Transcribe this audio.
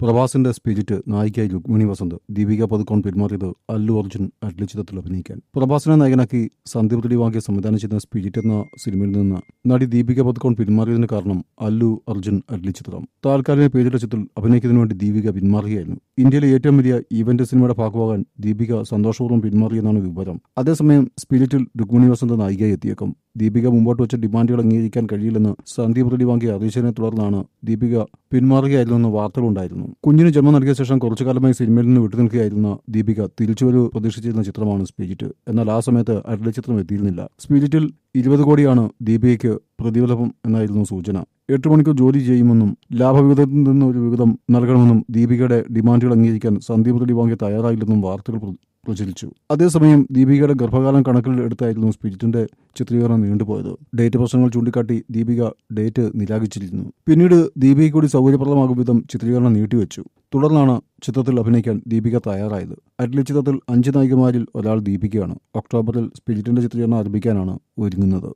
പ്രഭാസിന്റെ spirit നായികയായി രുക്മിണി വസന്ത്. ദീപിക പദുക്കോൺ പെരുമാറിയത് Allu Arjun Adley ചിത്രത്തിൽ അഭിനയിക്കാൻ. പ്രഭാസിനെ നായകനാക്കി സന്ദീപ് റെഡ്ഡിവാങ്കി സംവിധാനം ചെയ്യുന്ന സ്പിരിറ്റ് എന്ന സിനിമയിൽ നിന്ന് നടി ദീപിക പദുക്കോൺ പിന്മാറിയതിന് കാരണം അല്ലു അർജുൻ അഡ്ലി ചിത്രം. താൽക്കാലിക പേരിട്ട ചിത്രത്തിൽ അഭിനയിക്കുന്നതിന് വേണ്ടി ദീപിക പിന്മാറുകയായിരുന്നു. ഇന്ത്യയിലെ ഏറ്റവും വലിയ ഈവന്റ് സിനിമയുടെ ഭാഗമാകാൻ ദീപിക സന്തോഷപൂർവ്വം പിന്മാറിയെന്നാണ് വിവരം. അതേസമയം സ്പിരിറ്റിൽ രുക്മിണി വസന്ത് നായികയായി എത്തിയേക്കും. ദീപിക മുമ്പോട്ട് വെച്ച ഡിമാൻഡുകൾ അംഗീകരിക്കാൻ കഴിയില്ലെന്ന് സന്ദീപ് റെഡ്ഡിവാങ്കി അറിയിച്ചതിനെ തുടർന്നാണ് ദീപിക പിന്മാറുകയായിരുന്നെന്ന് വാർത്തകളുണ്ടായിരുന്നു. കുഞ്ഞിന് ജന്മം നൽകിയ ശേഷം കുറച്ചുകാലമായി സിനിമയിൽ നിന്ന് വിട്ടുനിൽക്കുകയായിരുന്ന ദീപിക തിരിച്ചുവരവ് പ്രതീക്ഷിച്ചിരുന്ന ചിത്രമാണ് സ്പിരിറ്റ്. എന്നാൽ ആ സമയത്ത് അഡ്ലി ചിത്രം എത്തിയിരുന്നില്ല. സ്പിരിറ്റിൽ 20 കോടിയാണ് ദീപികയ്ക്ക് പ്രതിഫലം എന്നായിരുന്നു സൂചന. 8 മണിക്കൂർ ജോലി ചെയ്യുമെന്നും ലാഭവിഹിതത്തിൽ നിന്ന് ഒരു വിഹിതം നൽകണമെന്നും ദീപികയുടെ ഡിമാൻഡുകൾ അംഗീകരിക്കാൻ സന്ദീപ് റെഡ്ഡിവാങ്കി തയ്യാറായില്ലെന്നും വാർത്തകൾ പ്രചരിച്ചു. അതേസമയം ദീപികയുടെ ഗർഭകാലം കണക്കിൽ എടുത്തായിരുന്നു സ്പിരിറ്റിന്റെ ചിത്രീകരണം നീണ്ടുപോയത്. ഡേറ്റ് പ്രശ്നങ്ങൾ ചൂണ്ടിക്കാട്ടി ദീപിക ഡേറ്റ് നിരാകരിച്ചിരുന്നു. പിന്നീട് ദീപികയ്ക്ക് കൂടി സൗകര്യപ്രദമാകും വിധം ചിത്രീകരണം നീട്ടിവെച്ചു. തുടർന്നാണ് ചിത്രത്തിൽ അഭിനയിക്കാൻ ദീപിക തയ്യാറായത്. അഡ്ലി ചിത്രത്തിൽ 5 നായികമാരിൽ ഒരാൾ ദീപികയാണ്. ഒക്ടോബറിൽ സ്പിരിറ്റിന്റെ ചിത്രീകരണം ആരംഭിക്കാനാണ് ഒരുങ്ങുന്നത്.